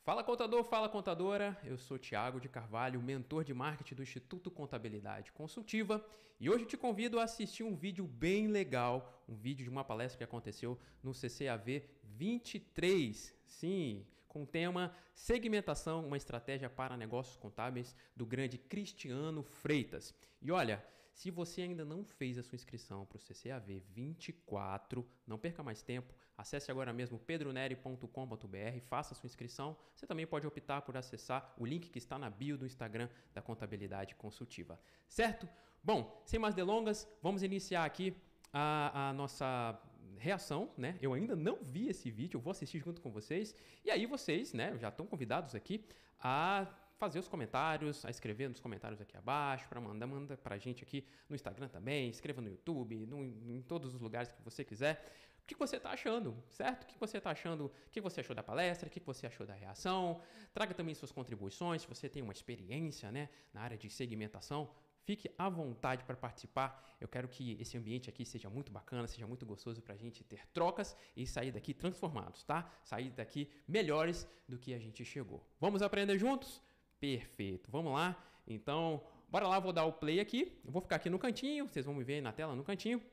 Fala contador, fala contadora, eu sou Thiago de Carvalho, mentor de marketing do Instituto Contabilidade Consultiva e hoje te convido a assistir um vídeo bem legal, um vídeo de uma palestra que aconteceu no CCAV 23, sim, com o tema Segmentação, uma estratégia para negócios contábeis do grande Cristiano Freitas. E olha, se você ainda não fez a sua inscrição para o CCAV 24, não perca mais tempo, acesse agora mesmo pedroneri.com.br, faça a sua inscrição. Você também pode optar por acessar o link que está na bio do Instagram da Contabilidade Consultiva. Certo? Bom, sem mais delongas, vamos iniciar aqui a nossa reação, né? Eu ainda não vi esse vídeo, eu vou assistir junto com vocês. E aí vocês, né, já estão convidados aqui a fazer os comentários, a escrever nos comentários aqui abaixo, para manda pra gente aqui no Instagram também, escreva no YouTube, em todos os lugares que você quiser. O que você está achando, certo? O que você está achando? O que você achou da palestra? O que você achou da reação? Traga também suas contribuições, se você tem uma experiência, né, na área de segmentação. Fique à vontade para participar. Eu quero que esse ambiente aqui seja muito bacana, seja muito gostoso para a gente ter trocas e sair daqui transformados, tá? Sair daqui melhores do que a gente chegou. Vamos aprender juntos? Perfeito. Vamos lá? Então, bora lá, vou dar o play aqui. Eu vou ficar aqui no cantinho, vocês vão me ver na tela no cantinho.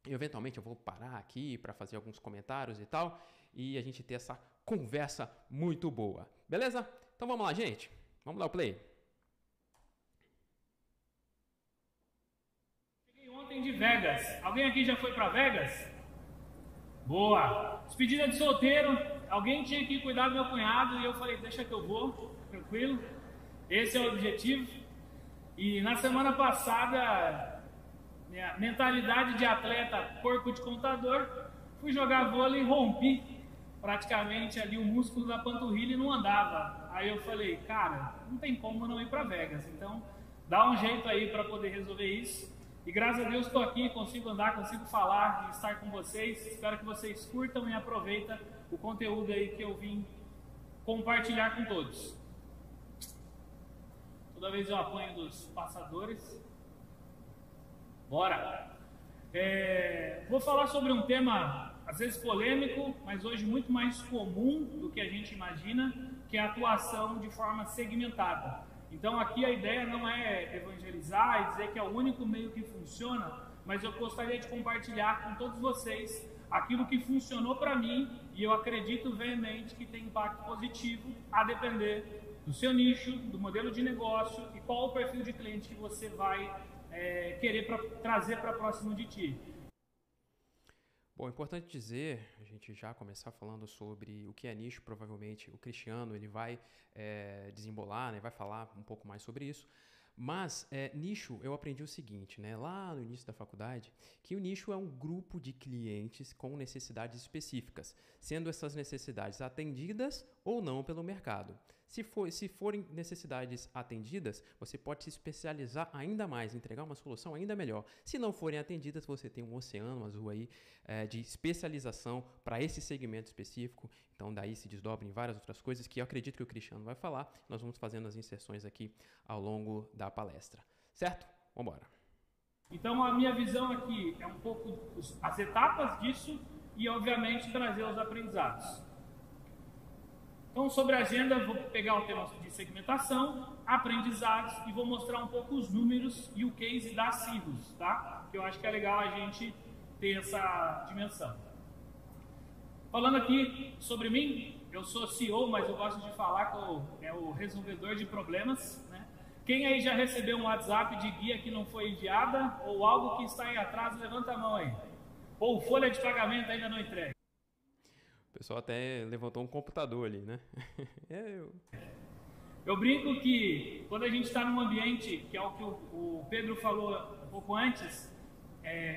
E, eventualmente eu vou parar aqui para fazer alguns comentários e tal. E a gente ter essa conversa muito boa. Beleza? Então vamos lá, gente. Vamos dar o play. Ontem de Vegas. Alguém aqui já foi para Vegas? Boa! Despedida de solteiro. Alguém tinha que cuidar do meu cunhado e eu falei, deixa que eu vou, tranquilo. Esse é o objetivo. E na semana passada, minha mentalidade de atleta, corpo de contador, fui jogar vôlei e rompi praticamente ali o músculo da panturrilha e não andava. Aí eu falei, cara, não tem como não ir para Vegas. Então, dá um jeito aí para poder resolver isso. E graças a Deus estou aqui, consigo andar, consigo falar e estar com vocês. Espero que vocês curtam e aproveitem o conteúdo aí que eu vim compartilhar com todos. Toda vez eu apanho dos passadores. Bora! Vou falar sobre um tema, às vezes polêmico, mas hoje muito mais comum do que a gente imagina, que é a atuação de forma segmentada. Então aqui a ideia não é evangelizar e dizer que é o único meio que funciona, mas eu gostaria de compartilhar com todos vocês aquilo que funcionou para mim e eu acredito veemente que tem impacto positivo a depender do seu nicho, do modelo de negócio e qual o perfil de cliente que você vai querer trazer para próximo de ti. Bom, é importante dizer, a gente já começar falando sobre o que é nicho, provavelmente o Cristiano ele vai desembolar, né, vai falar um pouco mais sobre isso. Mas nicho, eu aprendi o seguinte, né, lá no início da faculdade, que o nicho é um grupo de clientes com necessidades específicas, sendo essas necessidades atendidas ou não pelo mercado. Se forem necessidades atendidas, você pode se especializar ainda mais, entregar uma solução ainda melhor. Se não forem atendidas, você tem um oceano azul aí de especialização para esse segmento específico. Então, daí se desdobra em várias outras coisas que eu acredito que o Cristiano vai falar. Nós vamos fazendo as inserções aqui ao longo da palestra. Certo? Vamos embora. Então, a minha visão aqui é um pouco as etapas disso e, obviamente, trazer os aprendizados. Então, sobre a agenda, vou pegar o tema de segmentação, aprendizados e vou mostrar um pouco os números e o case da Cirrus, tá? Que eu acho que é legal a gente ter essa dimensão. Falando aqui sobre mim, eu sou CEO, mas eu gosto de falar que é o resolvedor de problemas, né? Quem aí já recebeu um WhatsApp de guia que não foi enviada ou algo que está em atraso, levanta a mão aí. Ou folha de pagamento ainda não entregue. O pessoal até levantou um computador ali, né? Eu brinco que quando a gente está num ambiente, que é o que o Pedro falou um pouco antes,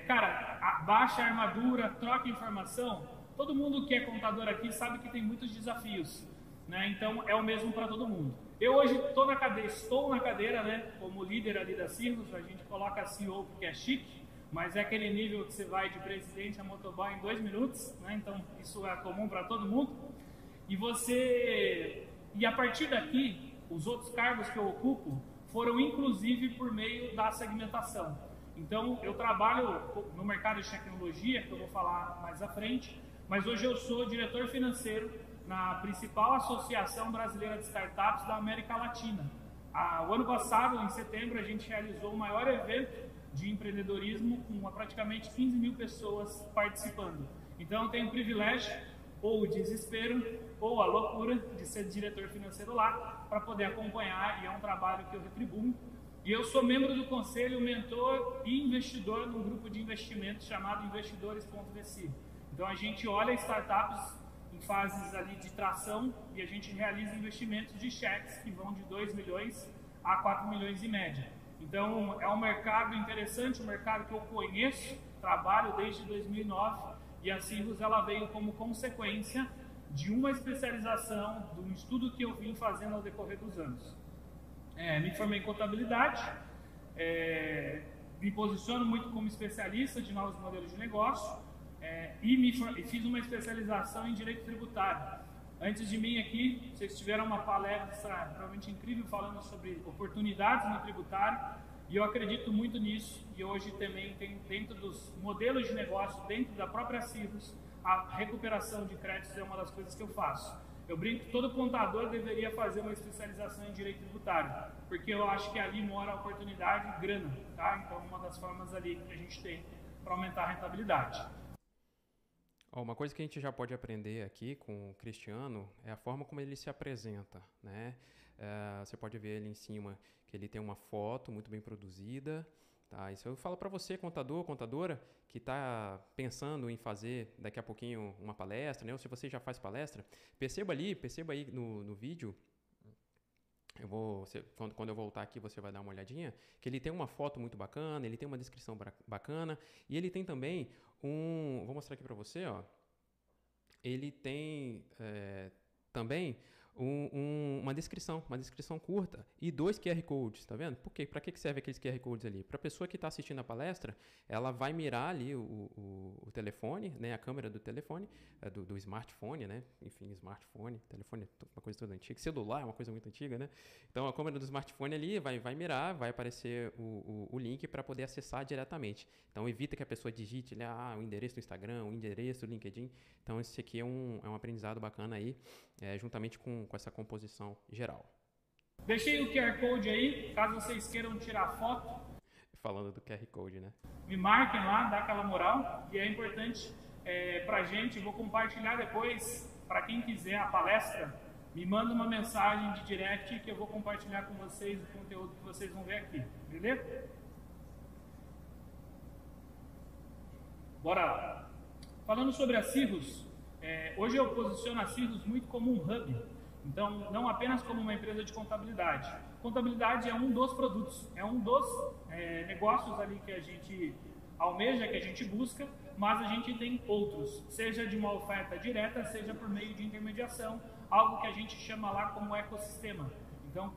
cara, baixa a armadura, troca informação. Todo mundo que é contador aqui sabe que tem muitos desafios, né? Então é o mesmo para todo mundo. Eu hoje estou na cadeira, né? Como líder ali da Cirrus, a gente coloca CEO porque é chique. Mas é aquele nível que você vai de presidente a motoboy em 2 minutos, né? Então isso é comum para todo mundo. E a partir daqui, os outros cargos que eu ocupo foram inclusive por meio da segmentação. Então eu trabalho no mercado de tecnologia, que eu vou falar mais à frente, mas hoje eu sou diretor financeiro na principal associação brasileira de startups da América Latina. O ano passado, em setembro, a gente realizou o maior evento de empreendedorismo com praticamente 15 mil pessoas participando. Então eu tenho o privilégio, ou o desespero, ou a loucura de ser diretor financeiro lá, para poder acompanhar, e é um trabalho que eu retribuo. E eu sou membro do conselho, mentor e investidor num grupo de investimentos chamado Investidores.vc. Então a gente olha startups em fases ali de tração e a gente realiza investimentos de cheques que vão de 2 milhões a 4 milhões em média. Então é um mercado interessante, um mercado que eu conheço, trabalho desde 2009, e a Cirrus ela veio como consequência de uma especialização, de um estudo que eu vim fazendo ao decorrer dos anos. Me formei em contabilidade, me posiciono muito como especialista de novos modelos de negócio, e fiz uma especialização em direito tributário. Antes de mim aqui, vocês tiveram uma palestra realmente incrível falando sobre oportunidades no tributário, e eu acredito muito nisso, e hoje também tem dentro dos modelos de negócio, dentro da própria Cirrus, a recuperação de créditos é uma das coisas que eu faço. Eu brinco que todo contador deveria fazer uma especialização em direito tributário, porque eu acho que ali mora a oportunidade e grana, tá? Então, uma das formas ali que a gente tem para aumentar a rentabilidade. Uma coisa que a gente já pode aprender aqui com o Cristiano é a forma como ele se apresenta, né? Você pode ver ali em cima que ele tem uma foto muito bem produzida, tá? Isso eu falo para você, contador, contadora, que está pensando em fazer daqui a pouquinho uma palestra, né? Ou se você já faz palestra, perceba aí no vídeo. Quando eu voltar aqui, você vai dar uma olhadinha, que ele tem uma foto muito bacana, ele tem uma descrição bacana, e ele tem também vou mostrar aqui para você, ó. Ele tem também uma descrição curta e 2 QR Codes, tá vendo? Por quê? Para que serve aqueles QR Codes ali? Para a pessoa que está assistindo a palestra, ela vai mirar ali o telefone, né? A câmera do telefone, do smartphone, né? Enfim, smartphone, telefone é uma coisa toda antiga, celular é uma coisa muito antiga, né? Então a câmera do smartphone ali vai mirar, vai aparecer o link para poder acessar diretamente. Então evita que a pessoa digite o endereço do Instagram, o endereço do LinkedIn. Então esse aqui é um aprendizado bacana aí, juntamente com essa composição geral. Deixei o QR Code aí, caso vocês queiram tirar foto. Falando do QR Code, né? Me marquem lá, dá aquela moral, e é importante pra gente. Vou compartilhar depois, para quem quiser a palestra, me manda uma mensagem de direct que eu vou compartilhar com vocês o conteúdo que vocês vão ver aqui, beleza? Bora lá. Falando sobre a Cirrus, hoje eu posiciono a Cirrus muito como um hub. Então, não apenas como uma empresa de contabilidade. Contabilidade é um dos produtos, é um dos negócios ali que a gente almeja, que a gente busca, mas a gente tem outros, seja de uma oferta direta, seja por meio de intermediação, algo que a gente chama lá como ecossistema. Então,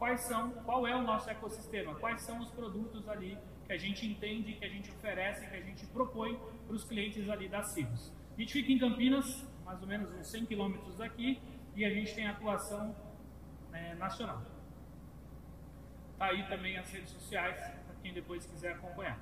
qual é o nosso ecossistema? Quais são os produtos ali que a gente entende, que a gente oferece, que a gente propõe para os clientes ali da Cirrus? A gente fica em Campinas, mais ou menos uns 100 quilômetros daqui, e a gente tem atuação nacional. Tá aí também as redes sociais, para quem depois quiser acompanhar.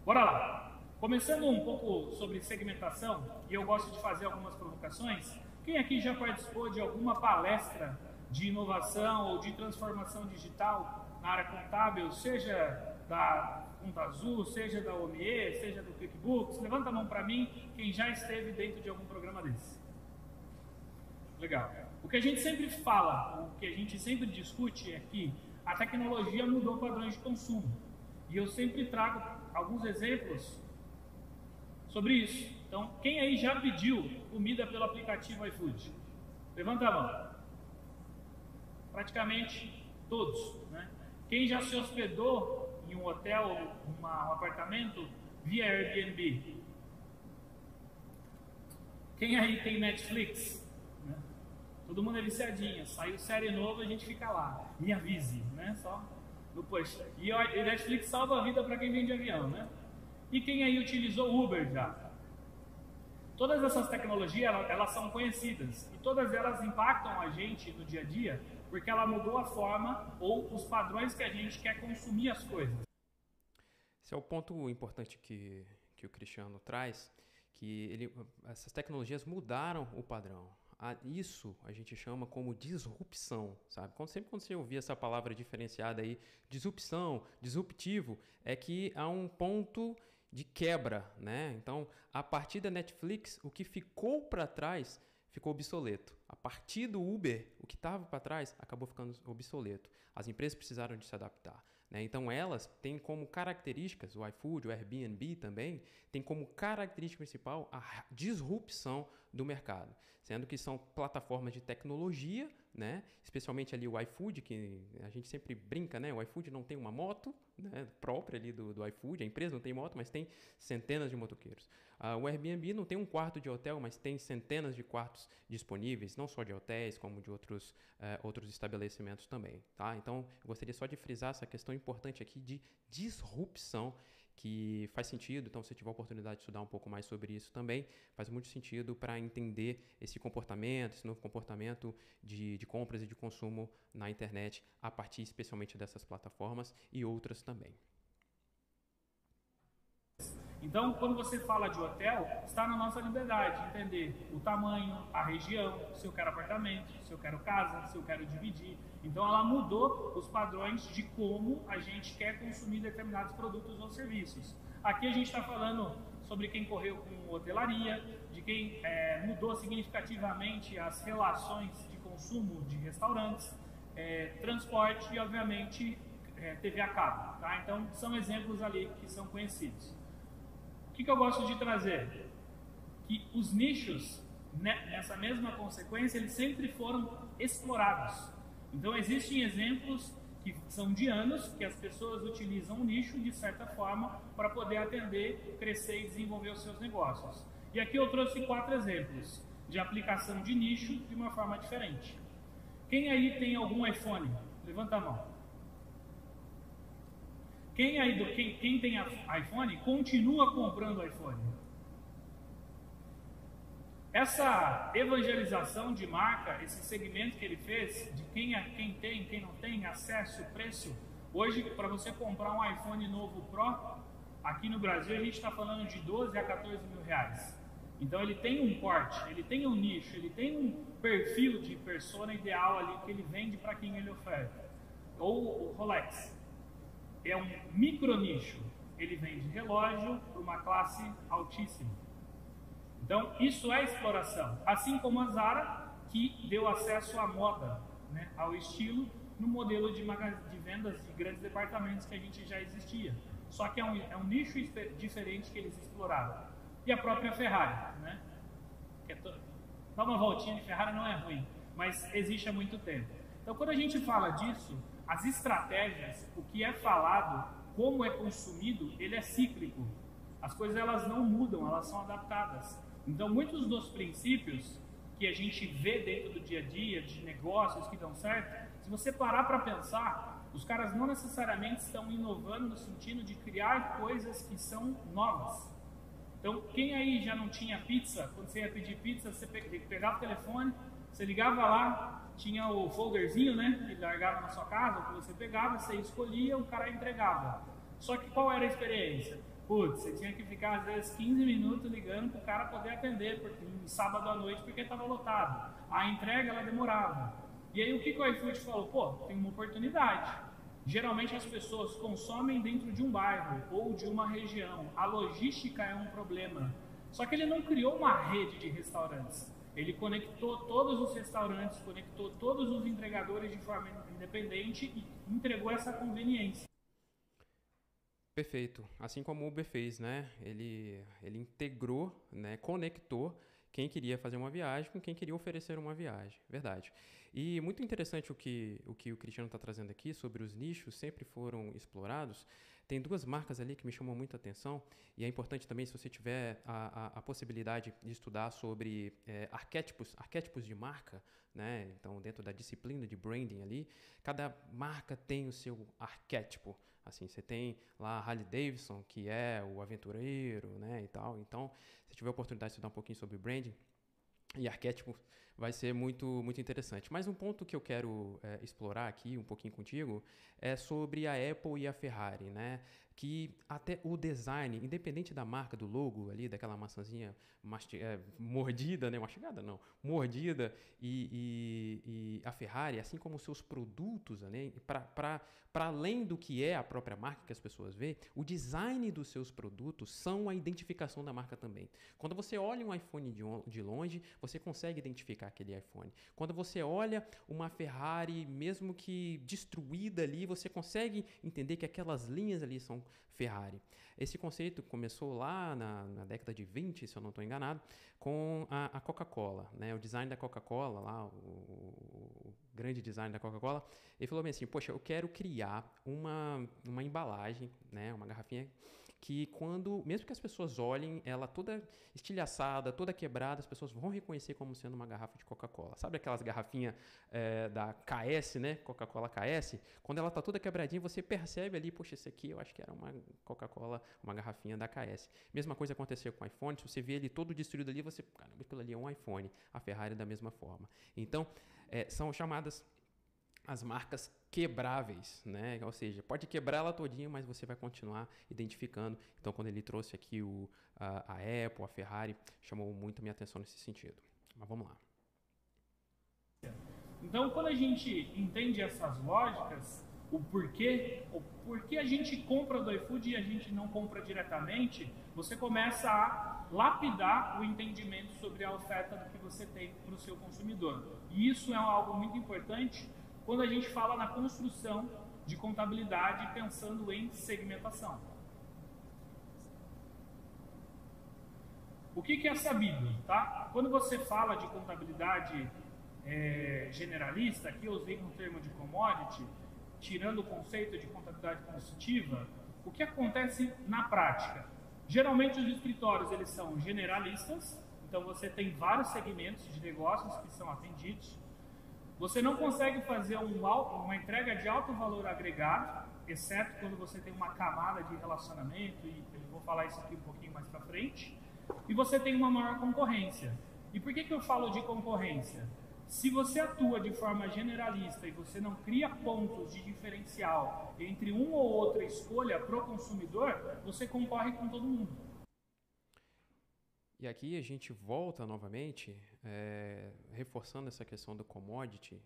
Bora lá! Começando um pouco sobre segmentação, e eu gosto de fazer algumas provocações. Quem aqui já participou de alguma palestra de inovação ou de transformação digital na área contábil, seja da Conta Azul, seja da OMIE, seja do QuickBooks? Levanta a mão para mim quem já esteve dentro de algum programa desse. Legal. O que a gente sempre fala, o que a gente sempre discute é que a tecnologia mudou padrões de consumo. E eu sempre trago alguns exemplos sobre isso. Então, quem aí já pediu comida pelo aplicativo iFood? Levanta a mão. Praticamente todos, né? Quem já se hospedou em um hotel, um apartamento, via Airbnb? Quem aí tem Netflix? Né? Todo mundo é viciadinho. Saiu série nova, a gente fica lá. Me avise, né? Só no push. E a Netflix salva a vida para quem vem de avião, né? E quem aí utilizou Uber já? Todas essas tecnologias, elas são conhecidas. E todas elas impactam a gente no dia a dia, porque ela mudou a forma ou os padrões que a gente quer consumir as coisas. Esse é o ponto importante que o Cristiano traz, essas tecnologias mudaram o padrão. Isso a gente chama como disrupção, sabe? Sempre quando você ouvir essa palavra diferenciada aí, disrupção, disruptivo, é que há um ponto de quebra, né? Então, a partir da Netflix, o que ficou para trás ficou obsoleto. A partir do Uber, o que estava para trás acabou ficando obsoleto. As empresas precisaram de se adaptar, né? Então, elas têm como características, o iFood, o Airbnb também, tem como característica principal a disrupção do mercado, sendo que são plataformas de tecnologia, né? Especialmente ali o iFood, que a gente sempre brinca, né? O iFood não tem uma moto, né, própria ali do iFood, a empresa não tem moto, mas tem centenas de motoqueiros. O Airbnb não tem um quarto de hotel, mas tem centenas de quartos disponíveis, não só de hotéis, como de outros estabelecimentos também, tá? Então, eu gostaria só de frisar essa questão importante aqui de disrupção, que faz sentido. Então, se você tiver a oportunidade de estudar um pouco mais sobre isso também, faz muito sentido para entender esse comportamento, esse novo comportamento de compras e de consumo na internet, a partir especialmente dessas plataformas e outras também. Então, quando você fala de hotel, está na nossa liberdade de entender o tamanho, a região, se eu quero apartamento, se eu quero casa, se eu quero dividir. Então, ela mudou os padrões de como a gente quer consumir determinados produtos ou serviços. Aqui a gente está falando sobre quem correu com hotelaria, de quem mudou significativamente as relações de consumo de restaurantes, transporte e, obviamente, TV a cabo. Tá? Então, são exemplos ali que são conhecidos. O que eu gosto de trazer? Que os nichos, nessa mesma consequência, eles sempre foram explorados. Então, existem exemplos que são de anos que as pessoas utilizam o nicho de certa forma para poder atender, crescer e desenvolver os seus negócios. E aqui eu trouxe 4 exemplos de aplicação de nicho de uma forma diferente. Quem aí tem algum iPhone? Levanta a mão. Quem tem iPhone continua comprando iPhone. Essa evangelização de marca, esse segmento que ele fez, de quem tem, quem não tem, acesso, preço. Hoje, para você comprar um iPhone novo Pro, aqui no Brasil a gente está falando de 12 a 14 mil reais. Então ele tem um corte, ele tem um nicho, ele tem um perfil de persona ideal ali que ele vende para quem ele oferta. Ou o Rolex. É um micro nicho, ele vende relógio para uma classe altíssima. Então, isso é exploração. Assim como a Zara, que deu acesso à moda, né, ao estilo, no modelo de vendas de grandes departamentos que a gente já existia. Só que é um nicho diferente que eles exploraram. E a própria Ferrari, né? Dar uma voltinha de Ferrari não é ruim, mas existe há muito tempo. Então, quando a gente fala disso, as estratégias, o que é falado, como é consumido, ele é cíclico. As coisas elas não mudam, elas são adaptadas. Então, muitos dos princípios que a gente vê dentro do dia a dia, de negócios que dão certo, se você parar para pensar, os caras não necessariamente estão inovando no sentido de criar coisas que são novas. Então, quem aí já não tinha pizza, quando você ia pedir pizza, você pegava o telefone, você ligava lá, tinha o folderzinho, né, que largava na sua casa, que você pegava, você escolhia, o cara entregava. Só que qual era a experiência? Putz, você tinha que ficar às vezes 15 minutos ligando para o cara poder atender, porque sábado à noite, porque estava lotado. A entrega, ela demorava. E aí o que o iFood falou? Pô, tem uma oportunidade. Geralmente as pessoas consomem dentro de um bairro ou de uma região. A logística é um problema. Só que ele não criou uma rede de restaurantes. Ele conectou todos os restaurantes, conectou todos os entregadores de forma independente e entregou essa conveniência. Perfeito. Assim como o Uber fez, né? Ele integrou, né? Conectou quem queria fazer uma viagem com quem queria oferecer uma viagem. Verdade. E muito interessante o que o Cristiano está trazendo aqui sobre os nichos, sempre foram explorados. Tem 2 marcas ali que me chamam muito a atenção, e é importante também, se você tiver a possibilidade de estudar sobre arquétipos de marca, né? Então, dentro da disciplina de branding ali, cada marca tem o seu arquétipo. Assim, você tem lá a Harley Davidson, que é o aventureiro, né, e tal. Então, se tiver a oportunidade de estudar um pouquinho sobre branding e arquétipo, vai ser muito, muito interessante. Mas um ponto que eu quero explorar aqui um pouquinho contigo é sobre a Apple e a Ferrari, né? que até o design, independente da marca, do logo ali, daquela maçãzinha mordida, né? Mastigada não, mordida, e a Ferrari, assim como os seus produtos, né? Para além do que é a própria marca que as pessoas veem, o design dos seus produtos são a identificação da marca também. Quando você olha um iPhone de longe, você consegue identificar aquele iPhone. Quando você olha uma Ferrari, mesmo que destruída ali, você consegue entender que aquelas linhas ali são Ferrari. Esse conceito começou lá na década de 20, se eu não estou enganado, com a Coca-Cola, né? O design da Coca-Cola, lá, o grande design da Coca-Cola, ele falou bem assim, poxa, eu quero criar uma embalagem, né? Uma garrafinha que mesmo que as pessoas olhem ela toda estilhaçada, toda quebrada, as pessoas vão reconhecer como sendo uma garrafa de Coca-Cola. Sabe aquelas garrafinhas da KS, né? Coca-Cola KS? Quando ela tá toda quebradinha, você percebe ali, poxa, esse aqui eu acho que era uma Coca-Cola, uma garrafinha da KS. Mesma coisa aconteceu com o iPhone, se você vê ele todo destruído ali, você, caramba, aquilo ali é um iPhone. A Ferrari da mesma forma. Então, são chamadas as marcas quebráveis, né? Ou seja, pode quebrar ela todinha, mas você vai continuar identificando. Então, quando ele trouxe aqui a Apple, a Ferrari, chamou muito a minha atenção nesse sentido. Mas vamos lá. Então, quando a gente entende essas lógicas, o porquê a gente compra do iFood e a gente não compra diretamente, você começa a lapidar o entendimento sobre a oferta do que você tem para o seu consumidor. E isso é algo muito importante quando a gente fala na construção de contabilidade pensando em segmentação. O que é sabido, tá? Quando você fala de contabilidade generalista, aqui eu usei um termo de commodity, tirando o conceito de contabilidade consultiva, o que acontece na prática? Geralmente os escritórios eles são generalistas, então você tem vários segmentos de negócios que são atendidos. Você não consegue fazer uma entrega de alto valor agregado, exceto quando você tem uma camada de relacionamento, e eu vou falar isso aqui um pouquinho mais para frente, e você tem uma maior concorrência. E por que eu falo de concorrência? Se você atua de forma generalista e você não cria pontos de diferencial entre uma ou outra escolha para o consumidor, você concorre com todo mundo. E aqui a gente volta novamente, reforçando essa questão do commodity.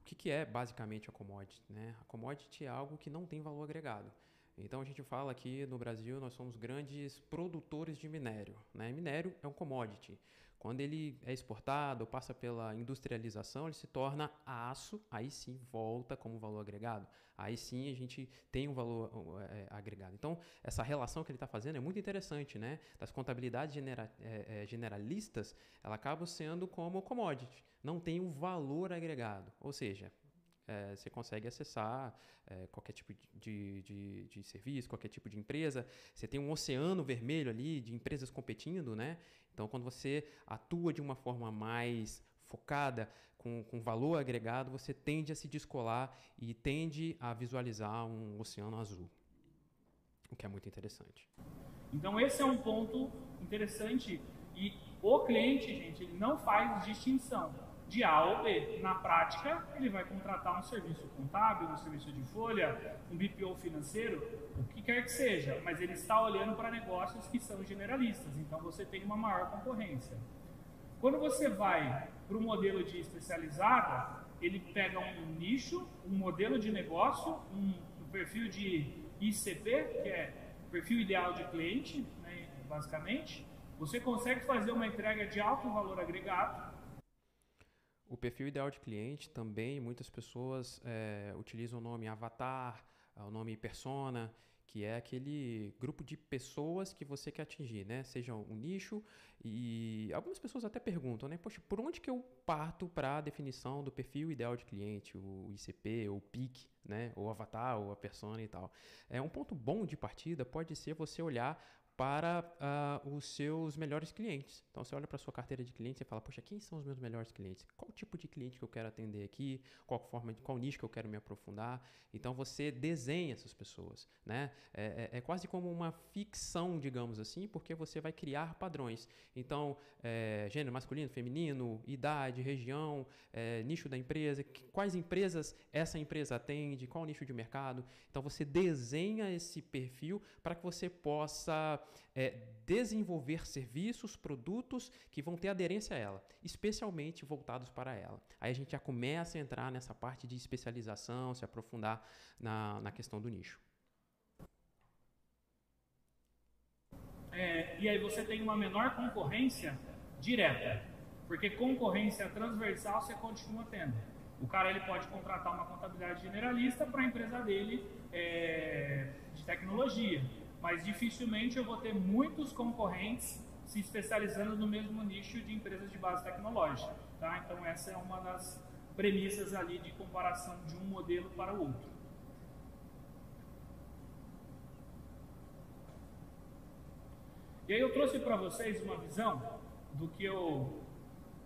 O que é basicamente a commodity, né? A commodity é algo que não tem valor agregado. Então a gente fala que no Brasil nós somos grandes produtores de minério, né? Minério é um commodity. Quando ele é exportado, passa pela industrialização, ele se torna aço, aí sim volta como valor agregado. Aí sim a gente tem um valor agregado. Então, essa relação que ele está fazendo é muito interessante, né? Das contabilidades generalistas, ela acaba sendo como commodity, não tem um valor agregado. Ou seja, você consegue acessar qualquer tipo de serviço, qualquer tipo de empresa. Você tem um oceano vermelho ali de empresas competindo, né? Então, quando você atua de uma forma mais focada, com valor agregado, você tende a se descolar e tende a visualizar um oceano azul, o que é muito interessante. Então, esse é um ponto interessante e o cliente, gente, ele não faz distinção de A ou B. Na prática, ele vai contratar um serviço contábil, um serviço de folha, um BPO financeiro, o que quer que seja, mas ele está olhando para negócios que são generalistas, então você tem uma maior concorrência. Quando você vai para o modelo de especializada, ele pega um nicho, um modelo de negócio, um perfil de ICP, que é perfil ideal de cliente, né, basicamente. Você consegue fazer uma entrega de alto valor agregado. O perfil ideal de cliente também, muitas pessoas utilizam o nome avatar, o nome persona, que é aquele grupo de pessoas que você quer atingir, né? Seja um nicho, e algumas pessoas até perguntam, né? Poxa, por onde que eu parto para a definição do perfil ideal de cliente, o ICP, ou o PIC, né? Ou avatar, ou a persona e tal. Um ponto bom de partida pode ser você olhar para os seus melhores clientes. Então, você olha para a sua carteira de clientes e fala, poxa, quem são os meus melhores clientes? Qual tipo de cliente que eu quero atender aqui? Qual nicho que eu quero me aprofundar? Então, você desenha essas pessoas, né? É quase como uma ficção, digamos assim, porque você vai criar padrões. Então, gênero masculino, feminino, idade, região, nicho da empresa, quais empresas essa empresa atende, qual nicho de mercado. Então, você desenha esse perfil para que você possa desenvolver serviços, produtos que vão ter aderência a ela, especialmente voltados para ela. Aí a gente já começa a entrar nessa parte de especialização, se aprofundar na questão do nicho. E aí você tem uma menor concorrência direta, porque concorrência transversal você continua tendo. O cara ele pode contratar uma contabilidade generalista para a empresa dele de tecnologia, mas dificilmente eu vou ter muitos concorrentes se especializando no mesmo nicho de empresas de base tecnológica. Tá? Então essa é uma das premissas ali de comparação de um modelo para o outro. E aí eu trouxe para vocês uma visão do que eu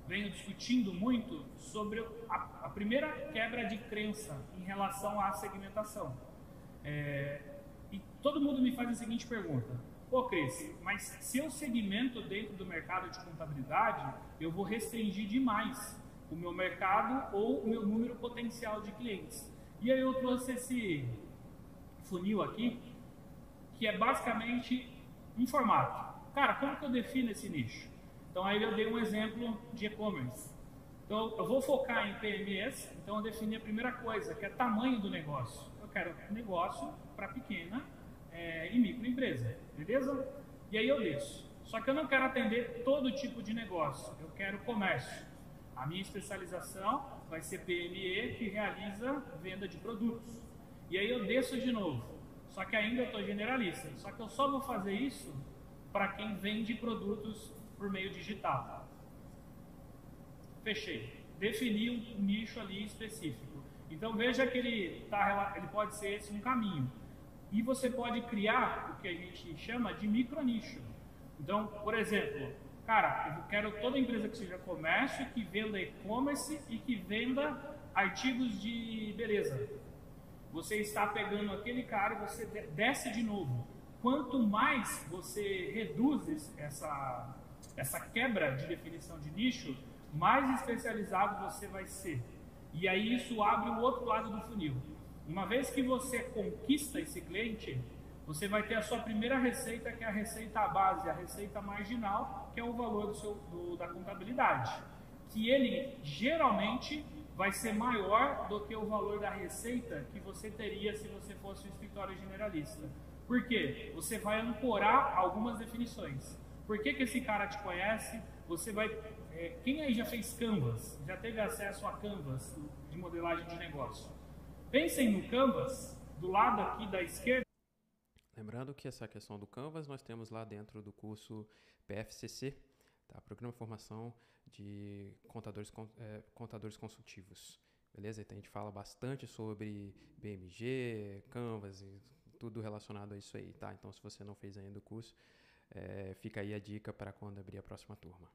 venho discutindo muito sobre a primeira quebra de crença em relação à segmentação. E todo mundo me faz a seguinte pergunta: pô, Cris, mas se eu segmento dentro do mercado de contabilidade, eu vou restringir demais o meu mercado ou o meu número potencial de clientes. E aí eu trouxe esse funil aqui, que é basicamente um formato. Cara, como que eu defino esse nicho? Então aí eu dei um exemplo de e-commerce. Então eu vou focar em PMEs, então eu defini a primeira coisa, que é tamanho do negócio. Eu quero negócio para pequena e microempresa, beleza? E aí eu desço. Só que eu não quero atender todo tipo de negócio, eu quero comércio. A minha especialização vai ser PME, que realiza venda de produtos. E aí eu desço de novo. Só que ainda eu estou generalista. Só que eu só vou fazer isso para quem vende produtos por meio digital. Fechei. Defini um nicho ali específico. Então veja que ele pode ser esse um caminho. E você pode criar o que a gente chama de micronicho. Então, por exemplo, cara, eu quero toda empresa que seja comércio, que venda e-commerce e que venda artigos de beleza. Você está pegando aquele cara e você desce de novo. Quanto mais você reduz essa quebra de definição de nicho, mais especializado você vai ser. E aí isso abre o outro lado do funil. Uma vez que você conquista esse cliente, você vai ter a sua primeira receita, que é a receita base, a receita marginal, que é o valor da contabilidade. Que ele geralmente vai ser maior do que o valor da receita que você teria se você fosse um escritório generalista. Por quê? Você vai ancorar algumas definições. Por que esse cara te conhece? Você vai... quem aí já fez Canvas? Já teve acesso a Canvas de modelagem de negócio? Pensem no Canvas, do lado aqui da esquerda. Lembrando que essa questão do Canvas nós temos lá dentro do curso PFCC, tá? Programa de Formação de Contadores Consultivos. Beleza? Então a gente fala bastante sobre BMG, Canvas e tudo relacionado a isso aí, tá? Então, se você não fez ainda o curso, fica aí a dica para quando abrir a próxima turma.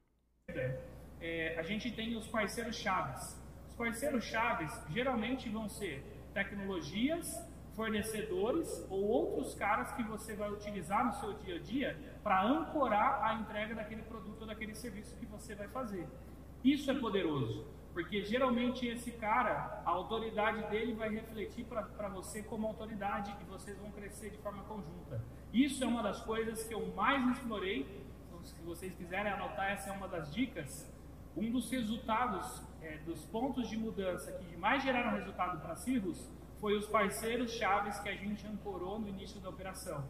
A gente tem os parceiros chaves. Os parceiros chaves geralmente vão ser tecnologias, fornecedores ou outros caras que você vai utilizar no seu dia a dia para ancorar a entrega daquele produto ou daquele serviço que você vai fazer. Isso é poderoso. Porque geralmente esse cara, a autoridade dele vai refletir para você como autoridade e vocês vão crescer de forma conjunta. Isso é uma das coisas que eu mais explorei. Então, se vocês quiserem anotar, essa é uma das dicas. Um dos resultados, dos pontos de mudança que mais geraram resultado para a Cirrus foi os parceiros chaves que a gente ancorou no início da operação.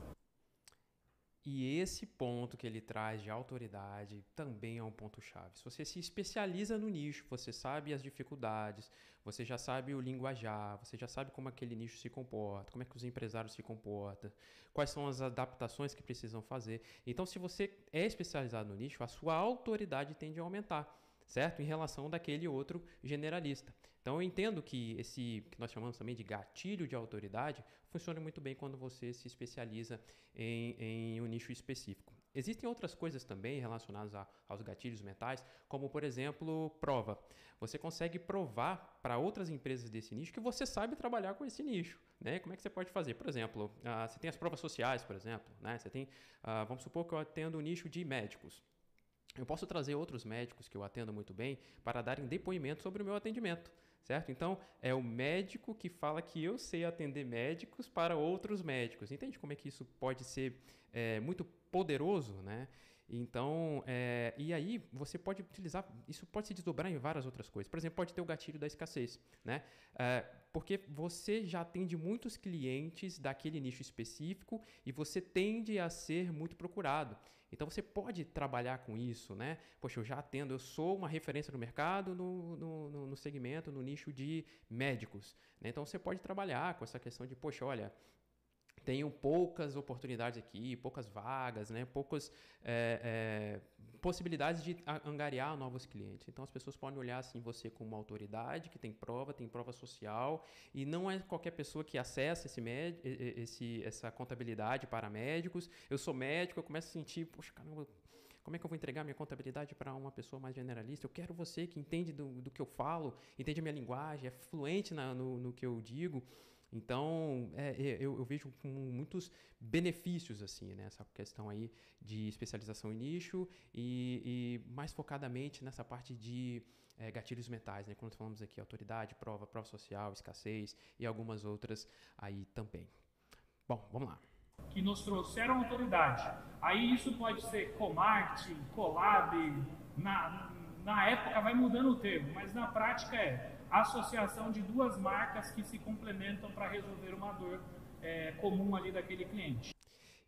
E esse ponto que ele traz de autoridade também é um ponto-chave. Se você se especializa no nicho, você sabe as dificuldades, você já sabe o linguajar, você já sabe como aquele nicho se comporta, como é que os empresários se comportam, quais são as adaptações que precisam fazer. Então, se você é especializado no nicho, a sua autoridade tende a aumentar. certo? Em relação daquele outro generalista. Então eu entendo que esse que nós chamamos também de gatilho de autoridade funciona muito bem quando você se especializa em um nicho específico. Existem outras coisas também relacionadas aos gatilhos mentais, como por exemplo, prova. Você consegue provar para outras empresas desse nicho que você sabe trabalhar com esse nicho, né? Como é que você pode fazer? Por exemplo, você tem as provas sociais, por exemplo, né? Você tem, vamos supor que eu atendo o nicho de médicos. Eu posso trazer outros médicos que eu atendo muito bem para darem depoimento sobre o meu atendimento, certo? Então, é o médico que fala que eu sei atender médicos para outros médicos. Entende como é que isso pode ser muito poderoso, né? Então, e aí você pode utilizar, isso pode se desdobrar em várias outras coisas. Por exemplo, pode ter o gatilho da escassez, né? Porque você já atende muitos clientes daquele nicho específico e você tende a ser muito procurado. Então, você pode trabalhar com isso, né? Poxa, eu já atendo, eu sou uma referência no mercado, no segmento, no nicho de médicos, né? Então, você pode trabalhar com essa questão de, poxa, olha, tenho poucas oportunidades aqui, poucas vagas, né? Poucas possibilidades de angariar novos clientes. Então, as pessoas podem olhar assim você como uma autoridade que tem prova social, e não é qualquer pessoa que acessa essa contabilidade para médicos. Eu sou médico, eu começo a sentir, poxa, caramba, como é que eu vou entregar minha contabilidade para uma pessoa mais generalista? Eu quero você que entende do que eu falo, entende a minha linguagem, é fluente no que eu digo. Então, eu vejo com muitos benefícios, assim, né, essa questão aí de especialização em nicho e mais focadamente nessa parte de gatilhos mentais, né, quando falamos aqui autoridade, prova social, escassez e algumas outras aí também. Bom, vamos lá. Que nos trouxeram autoridade. Aí isso pode ser co-marketing, collab, na época vai mudando o termo, mas na prática a associação de duas marcas que se complementam para resolver uma dor comum ali daquele cliente.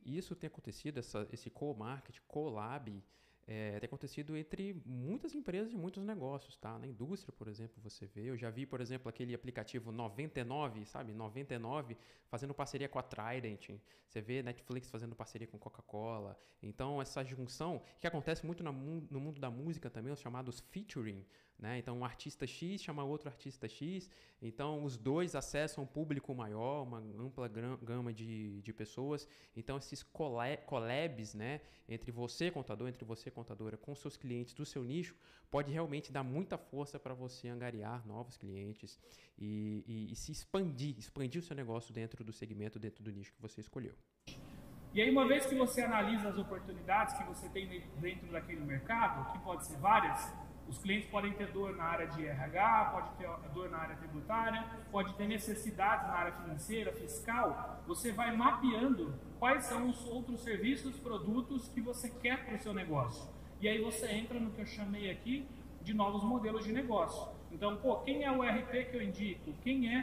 Isso tem acontecido, esse co-marketing, collab, tem acontecido entre muitas empresas e muitos negócios, tá? Na indústria, por exemplo, você vê. Eu já vi, por exemplo, aquele aplicativo 99, sabe? 99 fazendo parceria com a Trident. Você vê Netflix fazendo parceria com Coca-Cola. Então, essa junção, que acontece muito no mundo da música também, os chamados featuring, né? Então, um artista X chama outro artista X. Então, os dois acessam um público maior, uma ampla gama de pessoas. Então, esses collabs, né, entre você, contadora, com seus clientes do seu nicho, pode realmente dar muita força para você angariar novos clientes e se expandir o seu negócio dentro do segmento, dentro do nicho que você escolheu. E aí, uma vez que você analisa as oportunidades que você tem dentro daquele mercado, que pode ser várias, os clientes podem ter dor na área de RH, pode ter dor na área tributária, pode ter necessidades na área financeira, fiscal. Você vai mapeando quais são os outros serviços, produtos que você quer para o seu negócio. E aí você entra no que eu chamei aqui de novos modelos de negócio. Então, quem é o RP que eu indico? Quem é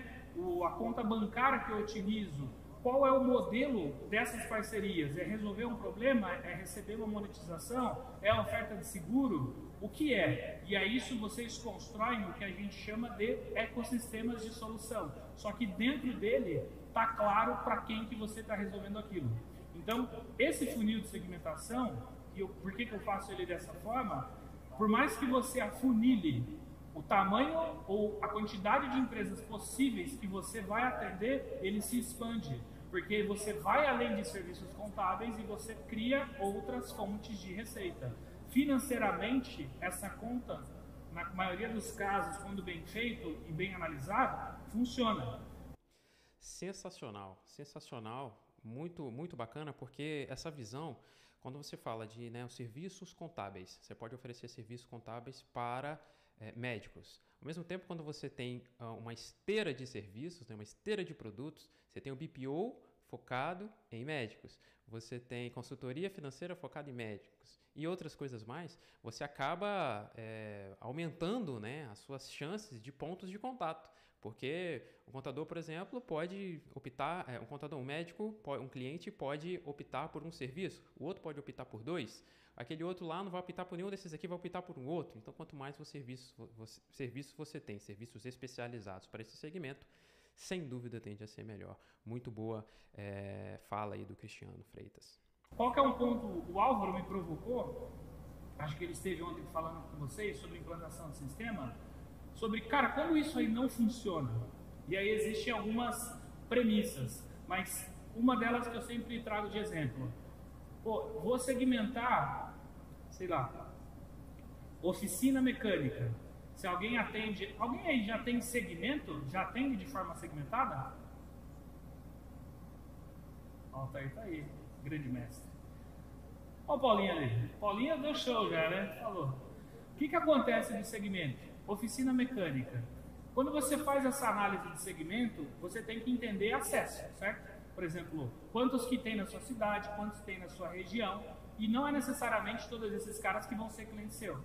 a conta bancária que eu utilizo? Qual é o modelo dessas parcerias? É resolver um problema? É receber uma monetização? É a oferta de seguro? O que é? E aí isso vocês constroem o que a gente chama de ecossistemas de solução. Só que dentro dele está claro para quem que você está resolvendo aquilo. Então, esse funil de segmentação, por que eu faço ele dessa forma? Por mais que você afunile o tamanho ou a quantidade de empresas possíveis que você vai atender, ele se expande. Porque você vai além de serviços contábeis e você cria outras fontes de receita. Financeiramente, essa conta, na maioria dos casos, quando bem feito e bem analisado, funciona. Sensacional, sensacional, muito, muito bacana, porque essa visão, quando você fala de os serviços contábeis, você pode oferecer serviços contábeis para médicos. Ao mesmo tempo, quando você tem uma esteira de serviços, uma esteira de produtos, você tem o BPO focado em médicos, você tem consultoria financeira focada em médicos e outras coisas mais, você acaba aumentando, né, as suas chances de pontos de contato. Porque o contador, por exemplo, pode optar, um cliente pode optar por um serviço, o outro pode optar por dois, aquele outro lá não vai optar por nenhum desses aqui, vai optar por um outro. Então, quanto mais serviços você tem, serviços especializados para esse segmento, sem dúvida tende a ser melhor. Muito boa fala aí do Cristiano Freitas. Qual que é um ponto, o Álvaro me provocou, acho que ele esteve ontem falando com vocês sobre implantação de sistema, sobre, cara, como isso aí não funciona. E aí existem algumas premissas, mas uma delas que eu sempre trago de exemplo. Pô, vou segmentar, sei lá, oficina mecânica. Se alguém atende, alguém aí já tem segmento? Já atende de forma segmentada? Ó, tá aí, grande mestre. Ó o Paulinho ali. Paulinho deu show já, né? Falou. O que acontece de segmento? Oficina mecânica. Quando você faz essa análise de segmento, você tem que entender acesso, certo? Por exemplo, quantos que tem na sua cidade, quantos tem na sua região, e não é necessariamente todos esses caras que vão ser cliente seu.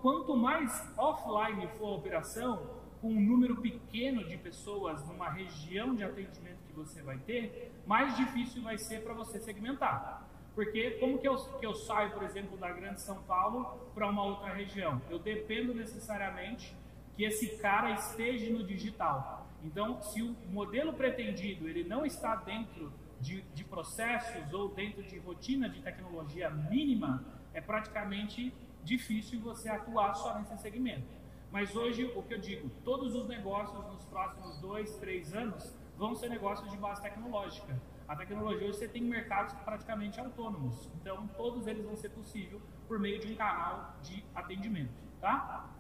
Quanto mais offline for a operação, com um número pequeno de pessoas numa região de atendimento que você vai ter, mais difícil vai ser para você segmentar. Porque como que eu saio, por exemplo, da Grande São Paulo para uma outra região? Eu dependo necessariamente que esse cara esteja no digital. Então, se o modelo pretendido ele não está dentro de processos ou dentro de rotina de tecnologia mínima, é praticamente difícil você atuar só nesse segmento. Mas hoje, o que eu digo, todos os negócios nos próximos 2, 3 anos vão ser negócios de base tecnológica. A tecnologia hoje você tem mercados praticamente autônomos, então todos eles vão ser possíveis por meio de um canal de atendimento, tá?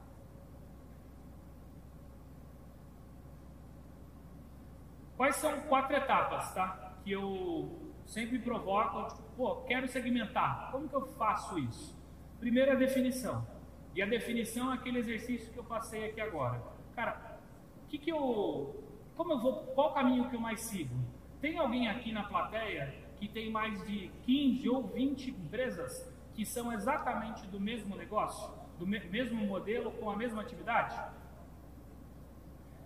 Quais são 4 etapas, tá? Que eu sempre provoco, tipo, pô, quero segmentar, como que eu faço isso? Primeiro a definição, e a definição é aquele exercício que eu passei aqui agora. Cara, qual caminho que eu mais sigo? Tem alguém aqui na plateia que tem mais de 15 ou 20 empresas que são exatamente do mesmo negócio, do mesmo modelo, com a mesma atividade?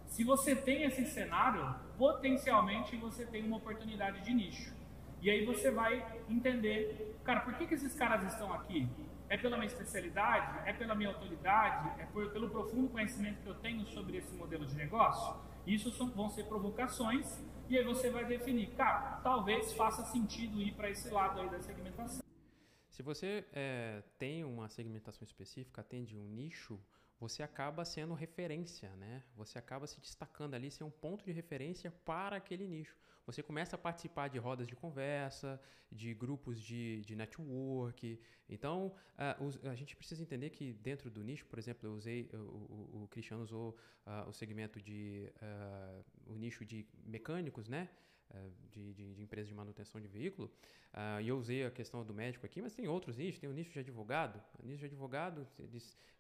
Se você tem esse cenário, potencialmente você tem uma oportunidade de nicho. E aí você vai entender, cara, por que esses caras estão aqui? É pela minha especialidade? É pela minha autoridade? É pelo profundo conhecimento que eu tenho sobre esse modelo de negócio? Isso vão ser provocações, e aí você vai definir, cara, talvez faça sentido ir para esse lado aí da segmentação. Se você tem uma segmentação específica, atende um nicho, você acaba sendo referência, né? Você acaba se destacando ali, ser um ponto de referência para aquele nicho. Você começa a participar de rodas de conversa, de grupos de network. Então, a gente precisa entender que dentro do nicho, por exemplo, o Cristiano usou o segmento o nicho de mecânicos, né? De empresa de manutenção de veículo, e eu usei a questão do médico aqui, mas tem outros nichos, tem o nicho de advogado. O nicho de advogado,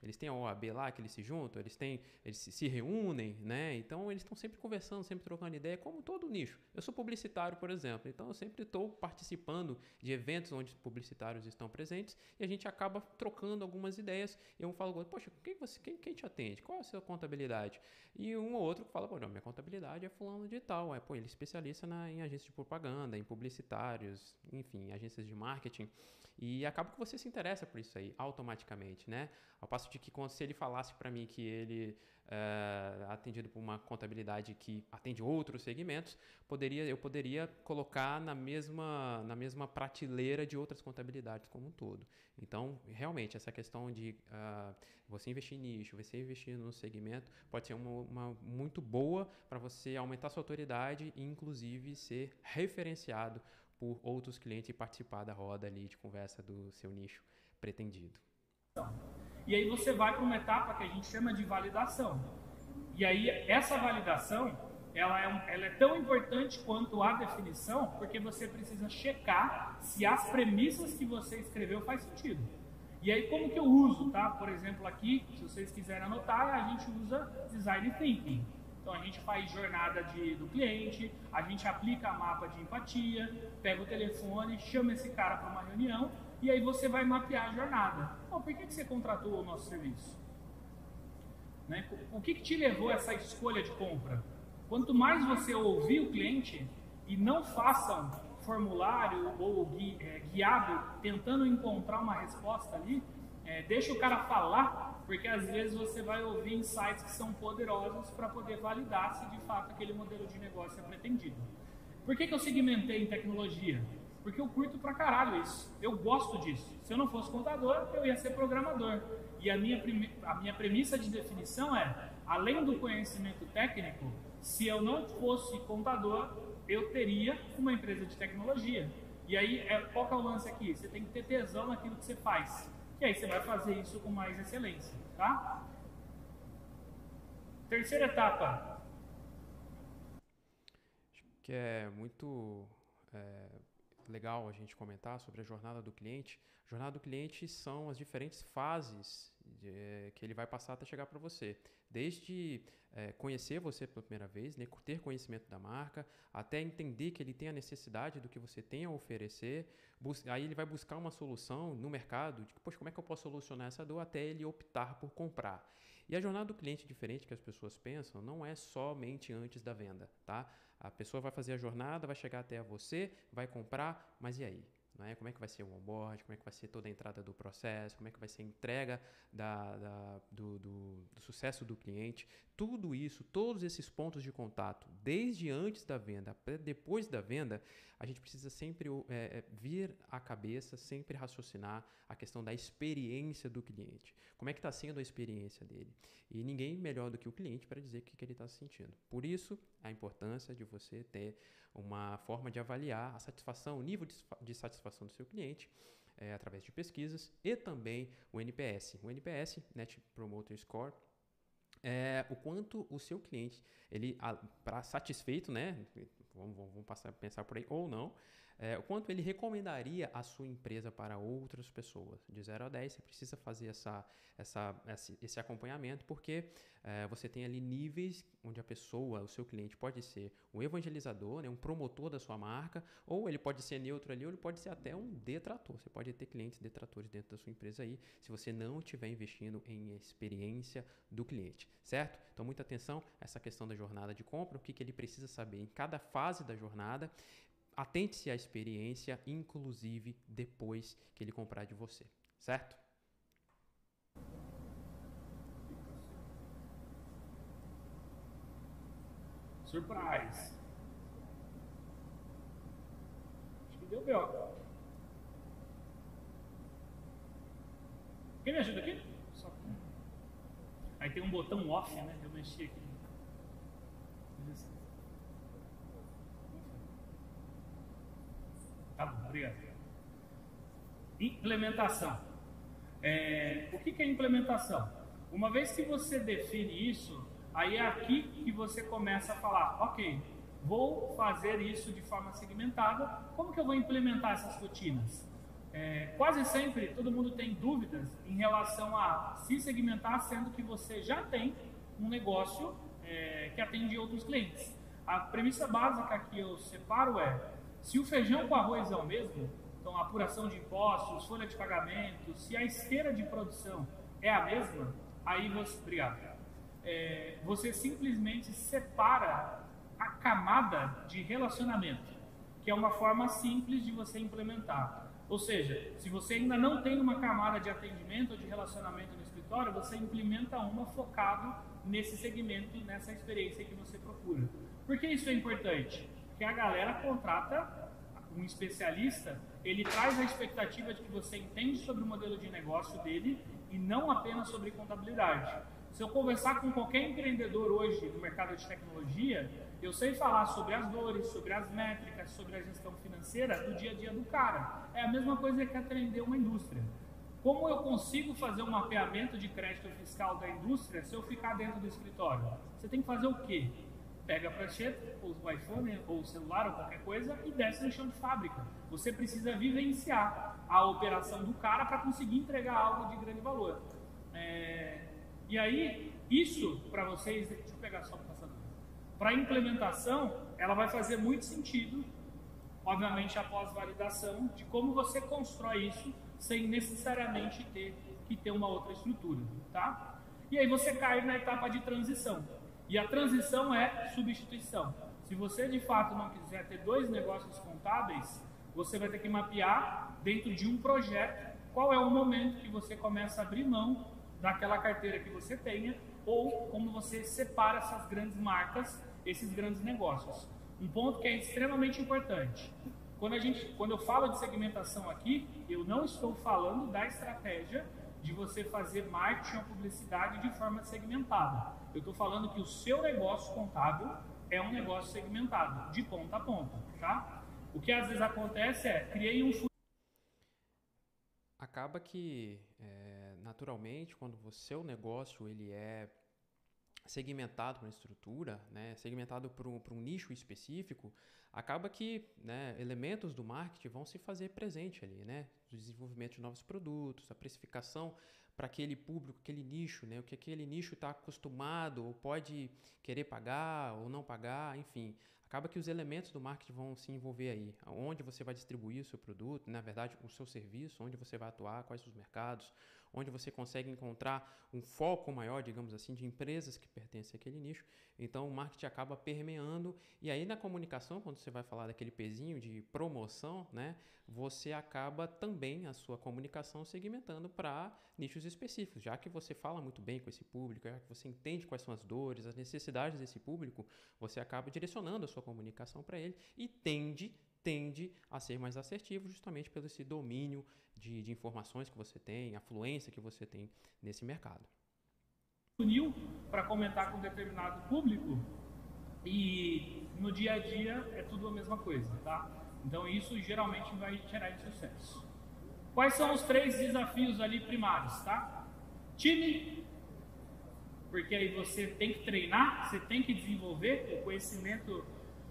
eles têm a OAB lá, que eles se juntam, eles se reúnem, né? Então eles estão sempre conversando, sempre trocando ideia, como todo nicho. Eu sou publicitário, por exemplo, então eu sempre estou participando de eventos onde publicitários estão presentes e a gente acaba trocando algumas ideias. E eu falo, poxa, quem te atende? Qual é a sua contabilidade? E um ou outro fala, pô, não, minha contabilidade é fulano de tal. Ele é especialista em agências de propaganda, em publicitários, enfim, agências de marketing. E acaba que você se interessa por isso aí, automaticamente, né? Ao passo de que se ele falasse para mim que ele é atendido por uma contabilidade que atende outros segmentos, eu poderia colocar na mesma prateleira de outras contabilidades como um todo. Então, realmente, essa questão de você investir em nicho, você investir no segmento, pode ser uma muito boa para você aumentar sua autoridade e, inclusive, ser referenciado por outros clientes e participar da roda ali de conversa do seu nicho pretendido. E aí você vai para uma etapa que a gente chama de validação. E aí essa validação, ela é tão importante quanto a definição, porque você precisa checar se as premissas que você escreveu faz sentido. E aí como que eu uso, tá? Por exemplo, aqui, se vocês quiserem anotar, a gente usa Design Thinking. Então a gente faz jornada do cliente, a gente aplica mapa de empatia, pega o telefone, chama esse cara para uma reunião e aí você vai mapear a jornada. Então, por que você contratou o nosso serviço? Né? O que te levou a essa escolha de compra? Quanto mais você ouvir o cliente e não faça um formulário ou guiado tentando encontrar uma resposta ali, deixa o cara falar, porque às vezes você vai ouvir insights que são poderosos para poder validar se de fato aquele modelo de negócio é pretendido. Por que eu segmentei em tecnologia? porque eu curto pra caralho isso. Eu gosto disso. Se eu não fosse contador, eu ia ser programador. E a minha premissa de definição é, além do conhecimento técnico, se eu não fosse contador, eu teria uma empresa de tecnologia. E aí, qual que é o lance aqui? Você tem que ter tesão naquilo que você faz. E aí você vai fazer isso com mais excelência, tá? Terceira etapa. Acho que é muito legal a gente comentar sobre a jornada do cliente. A jornada do cliente são as diferentes fases que ele vai passar até chegar para você. Desde conhecer você pela primeira vez, né, ter conhecimento da marca, até entender que ele tem a necessidade do que você tem a oferecer. Aí ele vai buscar uma solução no mercado de que, poxa, como é que eu posso solucionar essa dor, até ele optar por comprar. E a jornada do cliente, diferente que as pessoas pensam, não é somente antes da venda, tá? A pessoa vai fazer a jornada, vai chegar até você, vai comprar, mas e aí? Né? Como é que vai ser o onboard, como é que vai ser toda a entrada do processo, como é que vai ser a entrega do sucesso do cliente. Tudo isso, todos esses pontos de contato, desde antes da venda até depois da venda, a gente precisa sempre vir à cabeça, sempre raciocinar a questão da experiência do cliente. Como é que está sendo a experiência dele? E ninguém melhor do que o cliente para dizer o que ele está se sentindo. Por isso, a importância de você ter uma forma de avaliar a satisfação, o nível de satisfação do seu cliente, através de pesquisas, e também o NPS. O NPS, Net Promoter Score, o quanto o seu cliente, ele para satisfeito, né? Vamos pensar por aí, ou não, o quanto ele recomendaria a sua empresa para outras pessoas. De 0 a 10, você precisa fazer esse acompanhamento, porque você tem ali níveis onde a pessoa, o seu cliente, pode ser um evangelizador, né, um promotor da sua marca, ou ele pode ser neutro ali, ou ele pode ser até um detrator. Você pode ter clientes detratores dentro da sua empresa aí, se você não estiver investindo em experiência do cliente, certo? Então, muita atenção a essa questão da jornada de compra, o que ele precisa saber em cada fase da jornada. Atente-se à experiência, inclusive depois que ele comprar de você, certo? Surprise! Acho que deu B.O. Quem me ajuda aqui? Só... Aí tem um botão off, né? Eu mexi aqui. Tá bom, obrigado. Implementação. O que é implementação? Uma vez que você define isso, aí é aqui que você começa a falar, ok, vou fazer isso de forma segmentada, como que eu vou implementar essas rotinas? Quase sempre todo mundo tem dúvidas em relação a se segmentar, sendo que você já tem um negócio que atende outros clientes. A premissa básica que eu separo se o feijão com arroz é o mesmo, então a apuração de impostos, folha de pagamento, se a esteira de produção é a mesma, aí você, você simplesmente separa a camada de relacionamento, que é uma forma simples de você implementar. Ou seja, se você ainda não tem uma camada de atendimento ou de relacionamento no escritório, você implementa uma focado nesse segmento, nessa experiência que você procura. Por que isso é importante? Porque a galera contrata um especialista, ele traz a expectativa de que você entende sobre o modelo de negócio dele e não apenas sobre contabilidade. Se eu conversar com qualquer empreendedor hoje no mercado de tecnologia, eu sei falar sobre as dores, sobre as métricas, sobre a gestão financeira do dia a dia do cara. É a mesma coisa que atender uma indústria. Como eu consigo fazer um mapeamento de crédito fiscal da indústria se eu ficar dentro do escritório? Você tem que fazer o quê? Pega a prancheta, ou o iPhone, ou o celular, ou qualquer coisa, e desce no chão de fábrica. Você precisa vivenciar a operação do cara para conseguir entregar algo de grande valor. E aí, isso para vocês, deixa eu pegar só para passar. Para a implementação, ela vai fazer muito sentido, obviamente após validação, de como você constrói isso sem necessariamente ter que ter uma outra estrutura, tá? E aí você cai na etapa de transição. E a transição é substituição. Se você de fato não quiser ter dois negócios contábeis, você vai ter que mapear dentro de um projeto qual é o momento que você começa a abrir mão daquela carteira que você tenha ou como você separa essas grandes marcas, esses grandes negócios. Um ponto que é extremamente importante. Quando eu falo de segmentação aqui, eu não estou falando da estratégia de você fazer marketing ou publicidade de forma segmentada. Eu estou falando que o seu negócio contábil é um negócio segmentado, de ponta a ponta, tá? O que às vezes acontece é, criei um funil. Acaba que, naturalmente, quando o seu negócio ele é segmentado para uma estrutura, né, segmentado para um nicho específico, acaba que, né, elementos do marketing vão se fazer presente ali, né, o desenvolvimento de novos produtos, a precificação para aquele público, aquele nicho, né, o que aquele nicho está acostumado ou pode querer pagar ou não pagar, enfim. Acaba que os elementos do marketing vão se envolver aí. Onde você vai distribuir o seu produto, na verdade, o seu serviço, onde você vai atuar, quais os mercados, onde você consegue encontrar um foco maior, digamos assim, de empresas que pertencem àquele nicho. Então, o marketing acaba permeando. E aí, na comunicação, quando você vai falar daquele pezinho de promoção, né, você acaba também a sua comunicação segmentando para nichos específicos. Já que você fala muito bem com esse público, já que você entende quais são as dores, as necessidades desse público, você acaba direcionando a sua comunicação para ele e tende a ser mais assertivo justamente pelo esse domínio de informações que você tem, a fluência que você tem nesse mercado. Funil para comentar com um determinado público e no dia a dia é tudo a mesma coisa, tá? Então isso geralmente vai gerar de sucesso. Quais são os 3 desafios ali primários, tá? Time, porque aí você tem que treinar, você tem que desenvolver, o conhecimento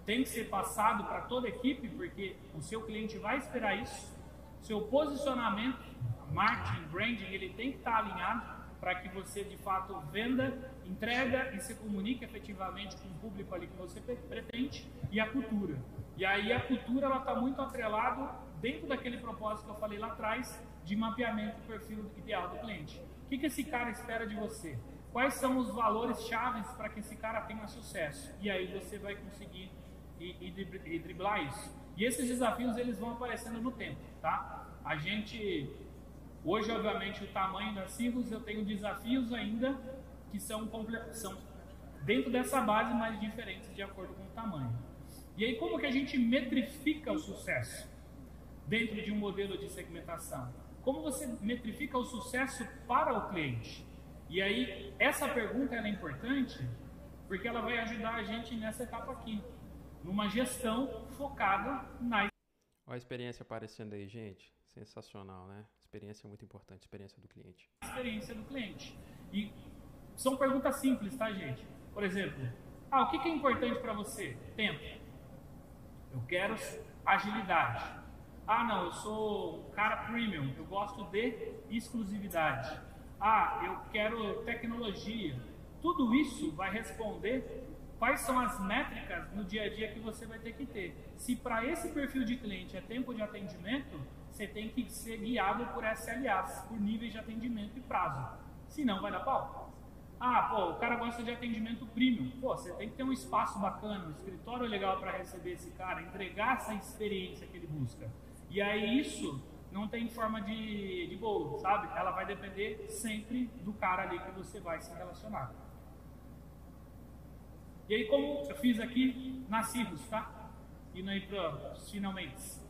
tem que ser passado para toda a equipe, porque o seu cliente vai esperar isso. Seu posicionamento, marketing, branding, ele tem que estar alinhado para que você de fato venda, entrega e se comunique efetivamente com o público ali que você pretende, e a cultura. E aí a cultura ela está muito atrelada dentro daquele propósito que eu falei lá atrás de mapeamento do perfil ideal do cliente. O que esse cara espera de você? Quais são os valores chaves para que esse cara tenha sucesso? E aí você vai conseguir e driblar isso. E esses desafios eles vão aparecendo no tempo, tá? A gente hoje obviamente o tamanho das siglas eu tenho desafios ainda que são dentro dessa base, mas diferentes de acordo com o tamanho. E aí como que a gente metrifica o sucesso dentro de um modelo de segmentação? Como você metrifica o sucesso para o cliente? E aí essa pergunta ela é importante porque ela vai ajudar a gente nessa etapa aqui, numa gestão focada na... Olha a experiência aparecendo aí, gente. Sensacional, né? Experiência é muito importante, experiência do cliente. Experiência do cliente. E são perguntas simples, tá, gente? Por exemplo, o que é importante para você? Tempo. Eu quero agilidade. Não, eu sou um cara premium, eu gosto de exclusividade. Eu quero tecnologia. Tudo isso vai responder quais são as métricas no dia a dia que você vai ter que ter. Se para esse perfil de cliente é tempo de atendimento, você tem que ser guiado por SLAs, por níveis de atendimento e prazo. Senão vai dar pau. O cara gosta de atendimento premium. Você tem que ter um espaço bacana, um escritório legal para receber esse cara, entregar essa experiência que ele busca. E aí isso não tem forma de bolo, sabe? Ela vai depender sempre do cara ali que você vai se relacionar. E aí, como eu fiz aqui na Cirrus, tá? Indo aí para os finalmente.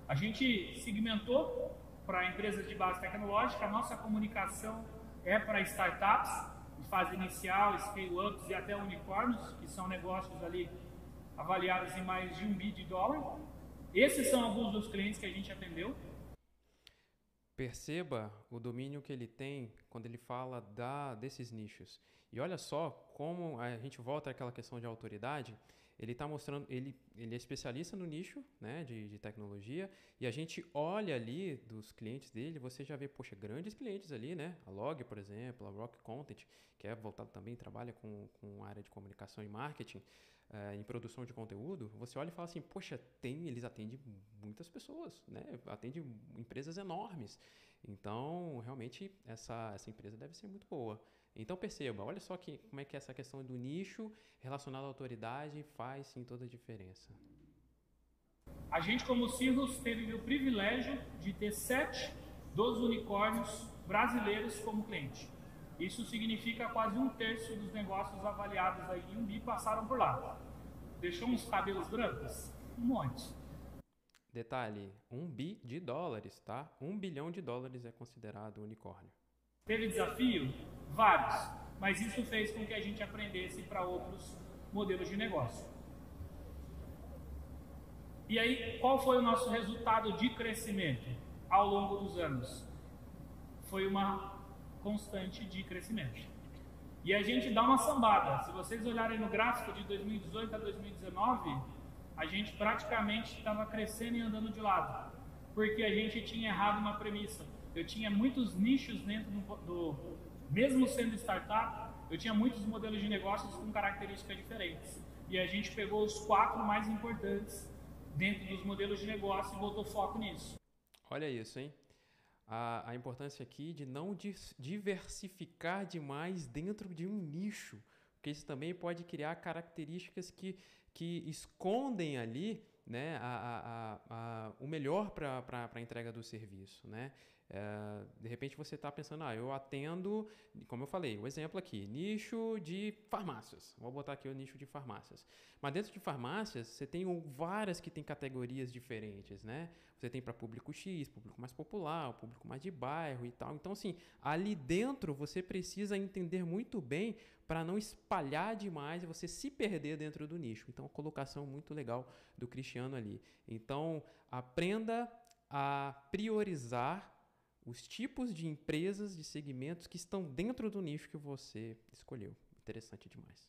A gente segmentou para empresas de base tecnológica, a nossa comunicação é para startups, de fase inicial, scale-ups e até unicórnios, que são negócios ali avaliados em mais de $1 bilhão. Esses são alguns dos clientes que a gente atendeu. Perceba o domínio que ele tem quando ele fala desses nichos. E olha só como a gente volta àquela questão de autoridade. Ele está mostrando, ele é especialista no nicho, né, de tecnologia, e a gente olha ali dos clientes dele, você já vê, poxa, grandes clientes ali, né? A Log, por exemplo, a Rock Content, que é voltado também, trabalha com a área de comunicação e marketing, em produção de conteúdo. Você olha e fala assim, poxa, eles atendem muitas pessoas, né? Atendem empresas enormes. Então, realmente, essa empresa deve ser muito boa. Então perceba, olha só como é que essa questão do nicho relacionado à autoridade faz sim toda a diferença. A gente como Cirrus teve o privilégio de ter 7 dos unicórnios brasileiros como cliente. Isso significa quase 1/3 dos negócios avaliados aí em 1 bi passaram por lá. Deixou uns cabelos brancos? Um monte. Detalhe, 1 bi de dólares, tá? 1 bilhão de dólares é considerado unicórnio. Teve desafio? Vários. Mas isso fez com que a gente aprendesse para outros modelos de negócio. E aí, qual foi o nosso resultado de crescimento ao longo dos anos? Foi uma constante de crescimento. E a gente dá uma sambada. Se vocês olharem no gráfico de 2018 a 2019, a gente praticamente estava crescendo e andando de lado. Porque a gente tinha errado uma premissa. Eu tinha muitos nichos dentro mesmo sendo startup, eu tinha muitos modelos de negócios com características diferentes. E a gente pegou os 4 mais importantes dentro dos modelos de negócio e botou foco nisso. Olha isso, hein? A importância aqui de não diversificar demais dentro de um nicho, porque isso também pode criar características que escondem ali, né, o melhor para a entrega do serviço, né? De repente você está pensando, eu atendo, como eu falei, o exemplo aqui, nicho de farmácias. Vou botar aqui o nicho de farmácias. Mas dentro de farmácias, você tem várias que tem categorias diferentes, né? Você tem para público X, público mais popular, público mais de bairro e tal. Então, assim, ali dentro você precisa entender muito bem para não espalhar demais e você se perder dentro do nicho. Então, a colocação muito legal do Cristiano ali. Então, aprenda a priorizar os tipos de empresas, de segmentos que estão dentro do nicho que você escolheu. Interessante demais.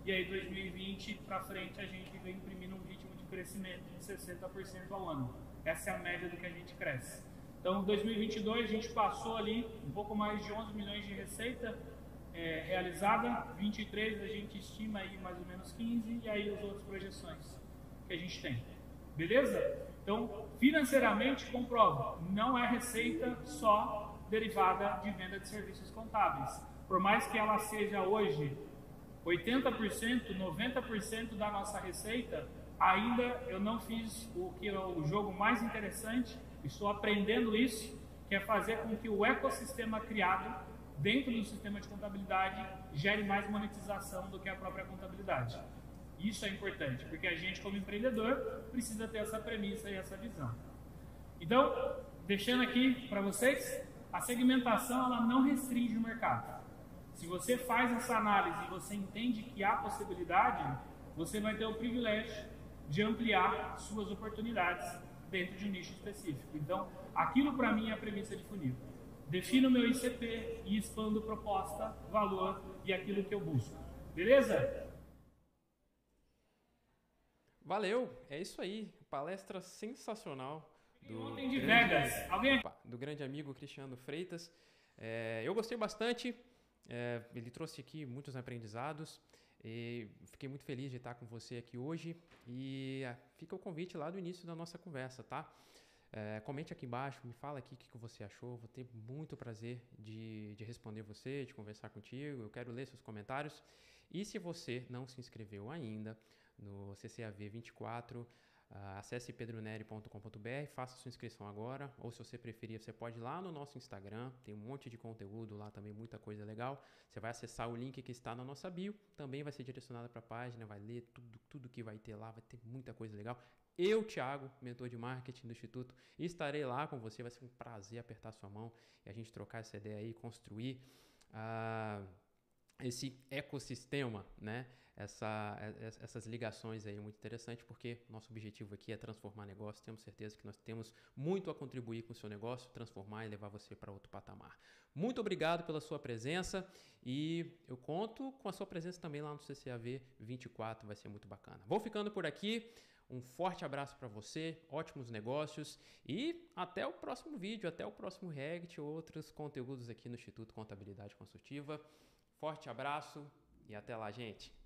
E aí, 2020 para frente, a gente vem imprimindo um ritmo de crescimento de 60% ao ano. Essa é a média do que a gente cresce. Então, em 2022, a gente passou ali um pouco mais de 11 milhões de receita realizada. 23 a gente estima aí mais ou menos 15, e aí as outras projeções que a gente tem. Beleza? Então, financeiramente, comprova, não é receita só derivada de venda de serviços contábeis. Por mais que ela seja hoje 80%, 90% da nossa receita, ainda eu não fiz o que é o jogo mais interessante, estou aprendendo isso, que é fazer com que o ecossistema criado dentro do sistema de contabilidade gere mais monetização do que a própria contabilidade. Isso é importante, porque a gente, como empreendedor, precisa ter essa premissa e essa visão. Então, deixando aqui para vocês, a segmentação ela não restringe o mercado. Se você faz essa análise e você entende que há possibilidade, você vai ter o privilégio de ampliar suas oportunidades dentro de um nicho específico. Então, aquilo para mim é a premissa de funil. Defino o meu ICP e expando proposta, valor e aquilo que eu busco. Beleza? Valeu, é isso aí. Palestra sensacional do grande amigo Cristiano Freitas. Eu gostei bastante. Ele trouxe aqui muitos aprendizados. Fiquei muito feliz de estar com você aqui hoje. E fica o convite lá do início da nossa conversa, tá? Comente aqui embaixo, me fala aqui o que você achou. Vou ter muito prazer de responder você, de conversar contigo. Eu quero ler seus comentários. E se você não se inscreveu ainda no CCAV 24, acesse pedroneri.com.br, faça sua inscrição agora, ou se você preferir, você pode ir lá no nosso Instagram, tem um monte de conteúdo lá também, muita coisa legal. Você vai acessar o link que está na nossa bio, também vai ser direcionado para a página, vai ler tudo que vai ter lá, vai ter muita coisa legal. Eu, Thiago, mentor de marketing do Instituto, estarei lá com você, vai ser um prazer apertar sua mão e a gente trocar essa ideia aí, construir esse ecossistema, né? Essas ligações aí muito interessante, porque nosso objetivo aqui é transformar negócio. Temos certeza que nós temos muito a contribuir com o seu negócio, transformar e levar você para outro patamar. Muito obrigado pela sua presença e eu conto com a sua presença também lá no CCAV 24, vai ser muito bacana. Vou ficando por aqui, um forte abraço para você, ótimos negócios e até o próximo vídeo, até o próximo React ou outros conteúdos aqui no Instituto Contabilidade Consultiva. Forte abraço e até lá, gente!